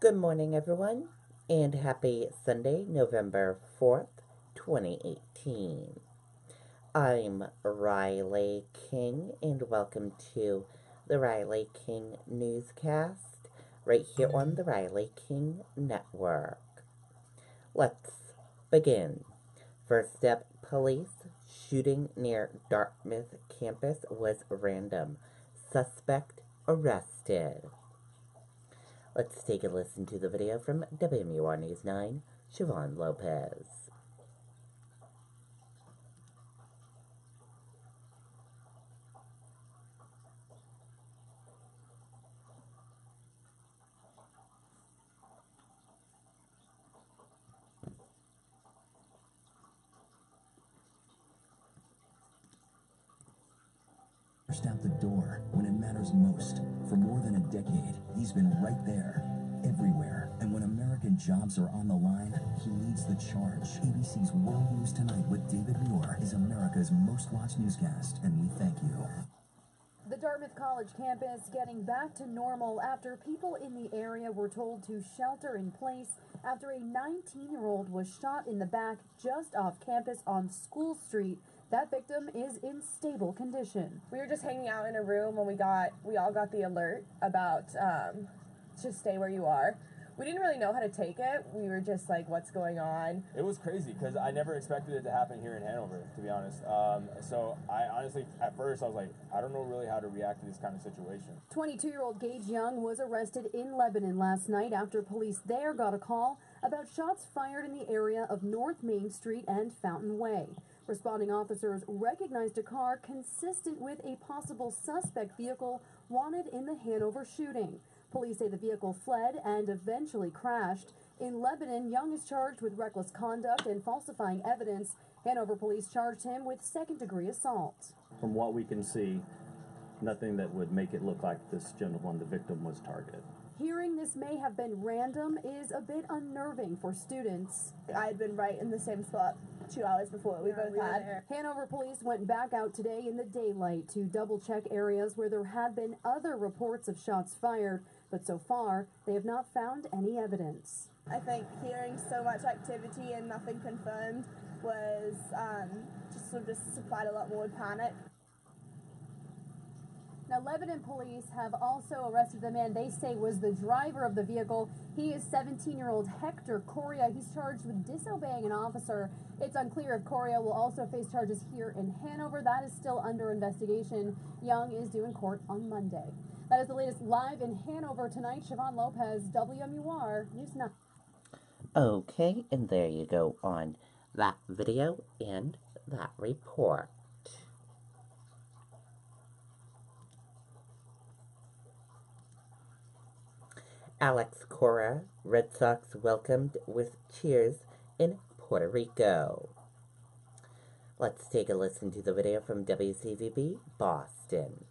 Good morning, everyone, and happy Sunday, November 4th, 2018. I'm Riley King, and welcome to the Riley King Newscast right here on the Riley King Network. Let's begin. First up, police shooting near Dartmouth campus was random. Suspect arrested. Let's take a listen to the video from WMUR News 9, Siobhan Lopez. Out the door when it matters most. For more than a decade, he's been right there, everywhere. And when American jobs are on the line, he leads the charge. ABC's World News Tonight with David Muir is America's most watched newscast, and we thank you. The Dartmouth College campus getting back to normal after people in the area were told to shelter in place after a 19-year-old was shot in the back just off campus on School Street. That victim is in stable condition. We were just hanging out in a room when we all got the alert about just stay where you are. We didn't really know how to take it. We were just like, what's going on? It was crazy because I never expected it to happen here in Hanover, to be honest. So I honestly, at first, I was like, I don't know really how to react to this kind of situation. 22-year-old Gage Young was arrested in Lebanon last night after police there got a call about shots fired in the area of North Main Street and Fountain Way. Responding officers recognized a car consistent with a possible suspect vehicle wanted in the Hanover shooting. Police say the vehicle fled and eventually crashed. In Lebanon, Young is charged with reckless conduct and falsifying evidence. Hanover police charged him with second-degree assault. From what we can see, nothing that would make it look like this gentleman, the victim, was targeted. Hearing this may have been random is a bit unnerving for students. I had been right in the same spot 2 hours before we both had. Hanover police went back out today in the daylight to double-check areas where there had been other reports of shots fired, but so far they have not found any evidence. I think hearing so much activity and nothing confirmed was just supplied a lot more with panic. Now, Lebanon police have also arrested the man they say was the driver of the vehicle. He is 17-year-old Hector Correa. He's charged with disobeying an officer. It's unclear if Correa will also face charges here in Hanover. That is still under investigation. Young is due in court on Monday. That is the latest live in Hanover tonight. Siobhan Lopez, WMUR News 9. Okay, and there you go on that video and that report. Alex Cora, Red Sox welcomed with cheers in Puerto Rico. Let's take a listen to the video from WCVB Boston.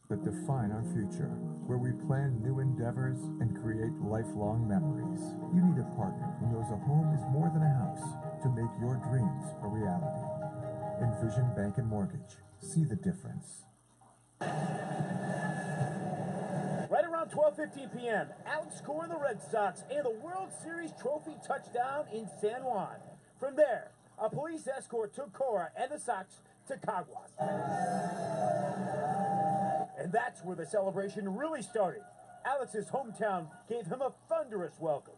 That define our future, where we plan new endeavors and create lifelong memories. You need a partner who knows a home is more than a house to make your dreams a reality. Envision Bank and Mortgage. See the difference. Right around 12:15 p.m., Alex Cora of the Red Sox and the World Series trophy touchdown in San Juan. From there, a police escort took Cora and the Sox to Caguas. And that's where the celebration really started. Alex's hometown gave him a thunderous welcome.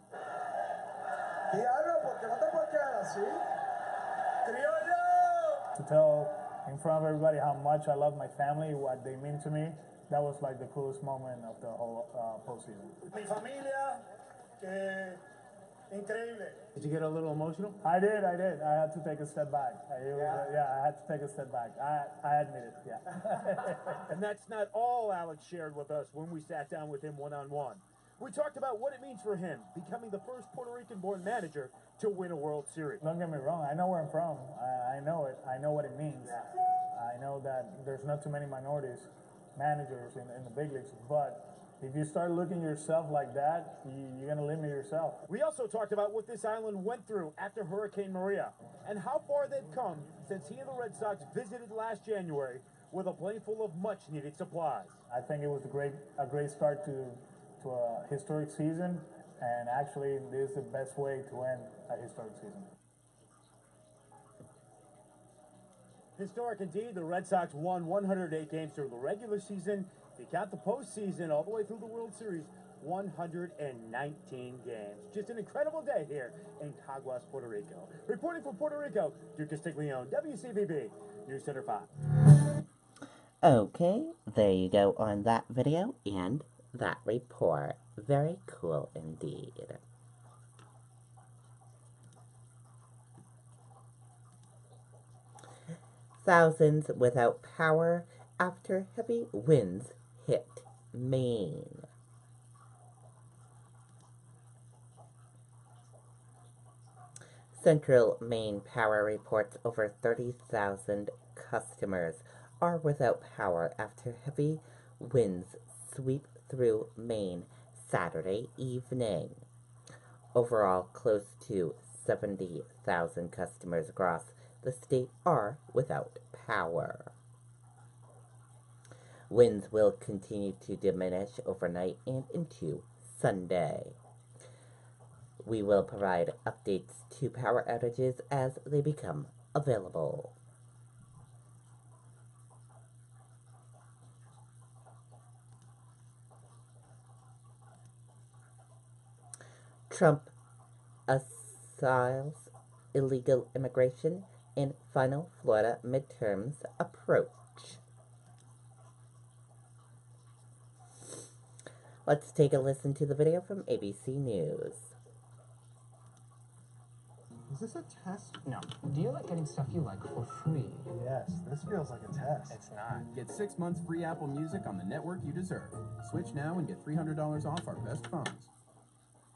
To tell in front of everybody how much I love my family, what they mean to me, that was like the coolest moment of the whole postseason. Mi familia, increíble. Did you get a little emotional? I did. I had to take a step back. I had to take a step back. I admit it, yeah. And that's not all Alex shared with us when we sat down with him one-on-one. We talked about what it means for him, becoming the first Puerto Rican-born manager to win a World Series. Don't get me wrong. I know where I'm from. I know it. I know what it means. I know that there's not too many minorities managers in the big leagues. But if you start looking yourself like that, you're going to limit yourself. We also talked about what this island went through after Hurricane Maria and how far they've come since he and the Red Sox visited last January with a plane full of much-needed supplies. I think it was a great start to a historic season, and actually this is the best way to end a historic season. Historic indeed. The Red Sox won 108 games during the regular season. If you count the postseason all the way through the World Series, 119 games. Just an incredible day here in Caguas, Puerto Rico. Reporting from Puerto Rico, Duke Castiglione, WCVB, News Center 5. Okay, there you go on that video and that report. Very cool indeed. Thousands without power after heavy winds hit Maine. Central Maine Power reports over 30,000 customers are without power after heavy winds sweep through Maine Saturday evening. Overall, close to 70,000 customers across the state are without power. Winds will continue to diminish overnight and into Sunday. We will provide updates to power outages as they become available. Trump assails illegal immigration and final Florida midterms approach. Let's take a listen to the video from ABC News. Is this a test? No. Do you like getting stuff you like for free? Yes, this feels like a test. It's not. Get 6 months free Apple Music on the network you deserve. Switch now and get $300 off our best phones.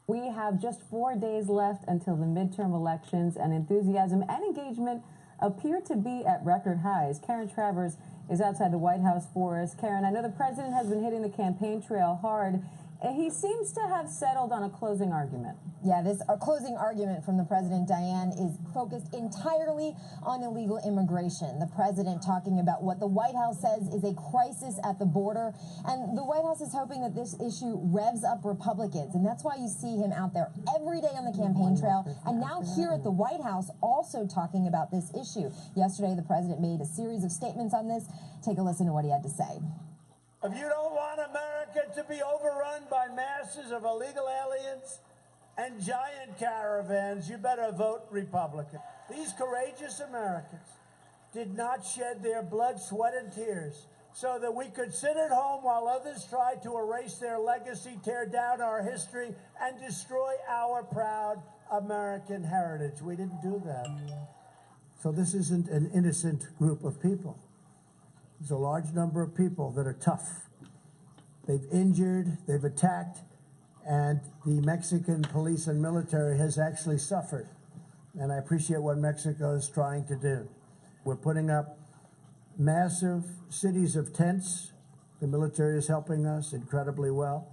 We have just 4 days left until the midterm elections, and enthusiasm and engagement appear to be at record highs. Karen Travers is outside the White House for us. Karen, I know the president has been hitting the campaign trail hard. He seems to have settled on a closing argument. Yeah, this closing argument from the president, Diane, is focused entirely on illegal immigration. The president talking about what the White House says is a crisis at the border. And the White House is hoping that this issue revs up Republicans. And that's why you see him out there every day on the campaign trail. And now here at the White House also talking about this issue. Yesterday, the president made a series of statements on this. Take a listen to what he had to say. If you don't want America to be overrun by masses of illegal aliens and giant caravans, you better vote Republican. These courageous Americans did not shed their blood, sweat, and tears so that we could sit at home while others tried to erase their legacy, tear down our history, and destroy our proud American heritage. We didn't do that. So this isn't an innocent group of people. There's a large number of people that are tough. They've injured, they've attacked, and the Mexican police and military has actually suffered. And I appreciate what Mexico is trying to do. We're putting up massive cities of tents. The military is helping us incredibly well.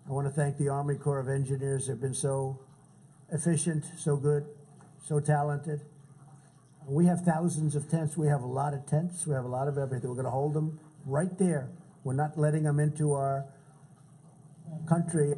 I want to thank the Army Corps of Engineers. They've been so efficient, so good, so talented. We have thousands of tents. We have a lot of tents. We have a lot of everything. We're going to hold them right there. We're not letting them into our country.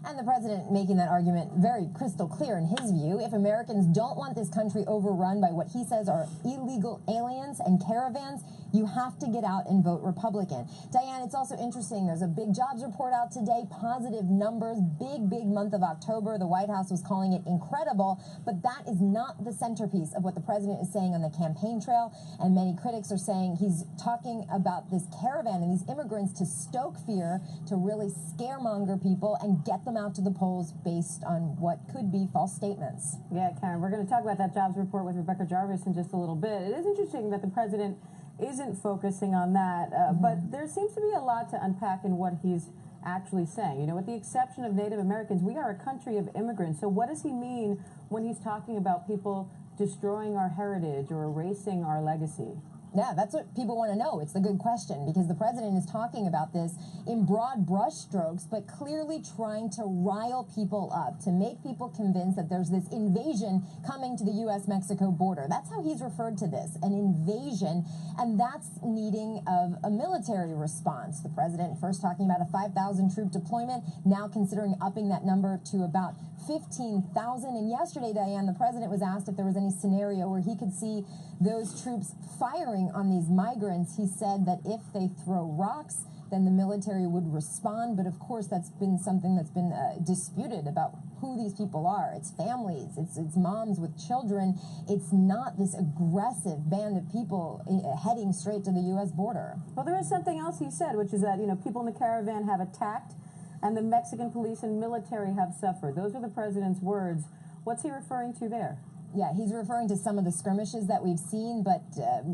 And the president making that argument very crystal clear in his view. If Americans don't want this country overrun by what he says are illegal aliens and caravans, you have to get out and vote Republican. Diane, it's also interesting. There's a big jobs report out today, positive numbers, big month of October. The White House was calling it incredible, but that is not the centerpiece of what the president is saying on the campaign trail. And many critics are saying he's talking about this caravan and these immigrants to stoke fear, to really scaremonger people and get them out to the polls based on what could be false statements. Yeah, Karen, we're going to talk about that jobs report with Rebecca Jarvis in just a little bit. It is interesting that the president isn't focusing on that, but there seems to be a lot to unpack in what he's actually saying. You know, with the exception of Native Americans, we are a country of immigrants. So what does he mean when he's talking about people destroying our heritage or erasing our legacy? Yeah, that's what people want to know. It's the good question, because the president is talking about this in broad brushstrokes, but clearly trying to rile people up, to make people convinced that there's this invasion coming to the U.S.-Mexico border. That's how he's referred to this, an invasion, and that's needing of a military response. The president first talking about a 5,000 troop deployment, now considering upping that number to about 15,000. And yesterday, Diane, the president was asked if there was any scenario where he could see those troops firing on these migrants. He said that if they throw rocks, then the military would respond. But of course, that's been something that's been disputed about who these people are. It's families, it's moms with children. It's not this aggressive band of people heading straight to the U.S. border. Well, there is something else he said, which is that, you know, people in the caravan have attacked and the Mexican police and military have suffered. Those are the president's words. What's he referring to there? Yeah, he's referring to some of the skirmishes that we've seen, but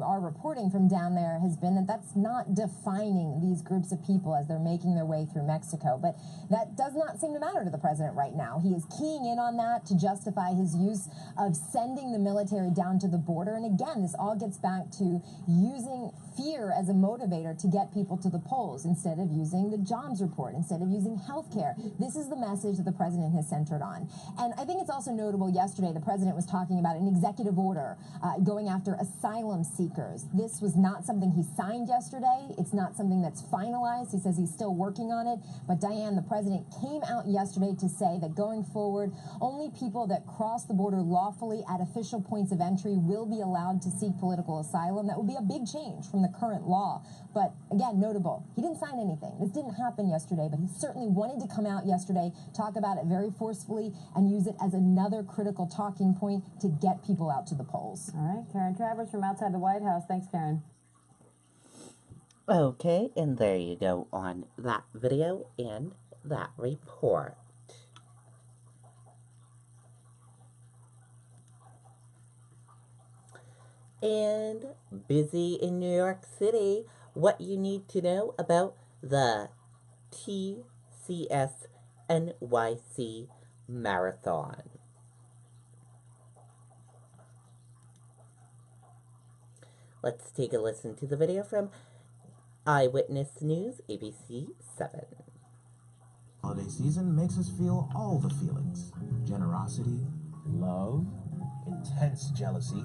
our reporting from down there has been that that's not defining these groups of people as they're making their way through Mexico. But that does not seem to matter to the president right now. He is keying in on that to justify his use of sending the military down to the border. And again, this all gets back to using fear as a motivator to get people to the polls instead of using the jobs report, instead of using health care. This is the message that the president has centered on. And I think it's also notable, yesterday the president was talking about an executive order going after asylum seekers. This was not something he signed yesterday. It's not something that's finalized. He says he's still working on it. But Diane, the president came out yesterday to say that going forward, only people that cross the border lawfully at official points of entry will be allowed to seek political asylum. That would be a big change from the current law. But again, notable, he didn't sign anything. This didn't happen yesterday, but he certainly wanted to come out yesterday, talk about it very forcefully, and use it as another critical talking point to get people out to the polls. All right, Karen Travers from outside the White House. Thanks, Karen. Okay, and there you go on that video and that report. And busy in New York City, what you need to know about the TCS NYC Marathon. Let's take a listen to the video from Eyewitness News, ABC 7. Holiday season makes us feel all the feelings. Generosity, love, intense jealousy.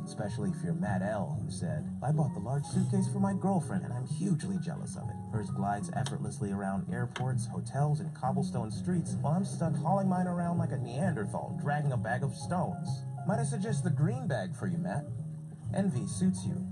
Especially if you're Matt L, who said, I bought the large suitcase for my girlfriend and I'm hugely jealous of it. Hers glides effortlessly around airports, hotels, and cobblestone streets while I'm stuck hauling mine around like a Neanderthal, dragging a bag of stones. Might I suggest the green bag for you, Matt? Envy suits you.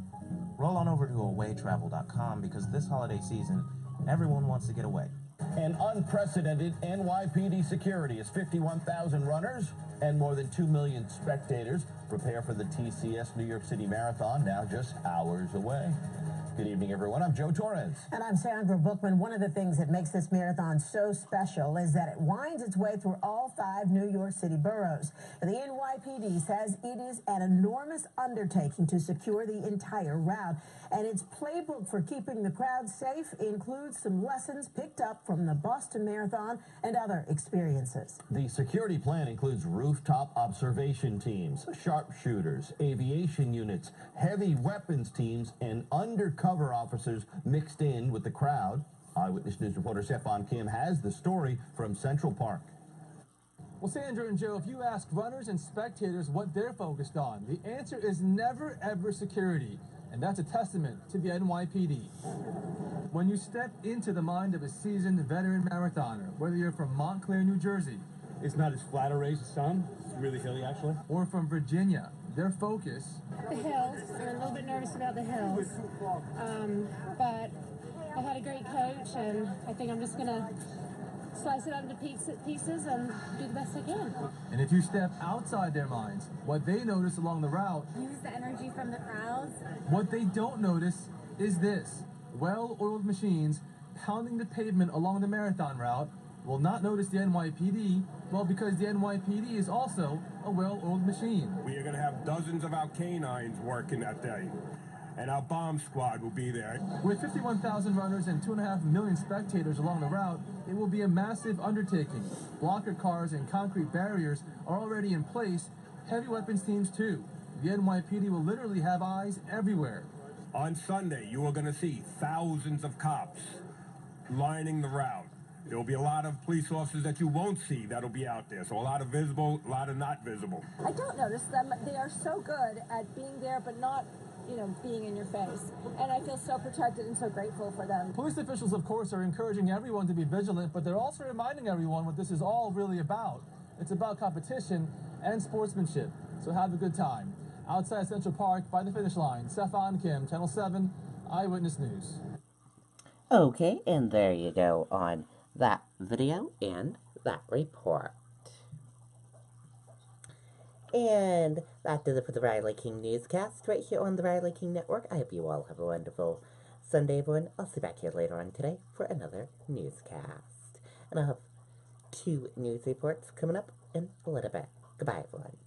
Roll on over to awaytravel.com because this holiday season, everyone wants to get away. An unprecedented NYPD security as 51,000 runners and more than 2 million spectators prepare for the TCS New York City Marathon, now just hours away. Good evening, everyone. I'm Joe Torres. And I'm Sandra Bookman. One of the things that makes this marathon so special is that it winds its way through all 5 New York City boroughs. The NYPD says it is an enormous undertaking to secure the entire route, and its playbook for keeping the crowd safe includes some lessons picked up from the Boston Marathon and other experiences. The security plan includes rooftop observation teams, sharpshooters, aviation units, heavy weapons teams, and undercover officers mixed in with the crowd. Eyewitness News reporter Stefan Kim has the story from Central Park. Well, Sandra and Joe, if you ask runners and spectators what they're focused on, the answer is never, ever security. And that's a testament to the NYPD. When you step into the mind of a seasoned veteran marathoner, whether you're from Montclair, New Jersey, it's not as flat a race as some. It's really hilly, actually. Or from Virginia, their focus. The hills. I'm a little bit nervous about the hills. But I've had a great coach, and I think I'm just going to slice it up into pieces and do the best I can. And if you step outside their minds, what they notice along the route, Use the energy from the crowds. what they don't notice is this. Well-oiled machines pounding the pavement along the marathon route will not notice the NYPD, well, because the NYPD is also a well-oiled machine. We are going to have dozens of our canines working that day, and our bomb squad will be there. With 51,000 runners and 2.5 million spectators along the route, it will be a massive undertaking. Blocker cars and concrete barriers are already in place, heavy weapons teams too. The NYPD will literally have eyes everywhere. On Sunday, you are going to see thousands of cops lining the route. There will be a lot of police officers that you won't see that'll be out there. So a lot of visible, a lot of not visible. I don't notice them. They are so good at being there, but not, being in your face. And I feel so protected and so grateful for them. Police officials, of course, are encouraging everyone to be vigilant, but they're also reminding everyone what this is all really about. It's about competition and sportsmanship. So have a good time. Outside Central Park, by the finish line, Stefan Kim, Channel 7, Eyewitness News. Okay, and there you go on that video and that report. And that does it for the Riley King Newscast right here on the Riley King Network. I hope you all have a wonderful Sunday, everyone. I'll see you back here later on today for another newscast. And I'll have 2 news reports coming up in a little bit. Goodbye, everyone.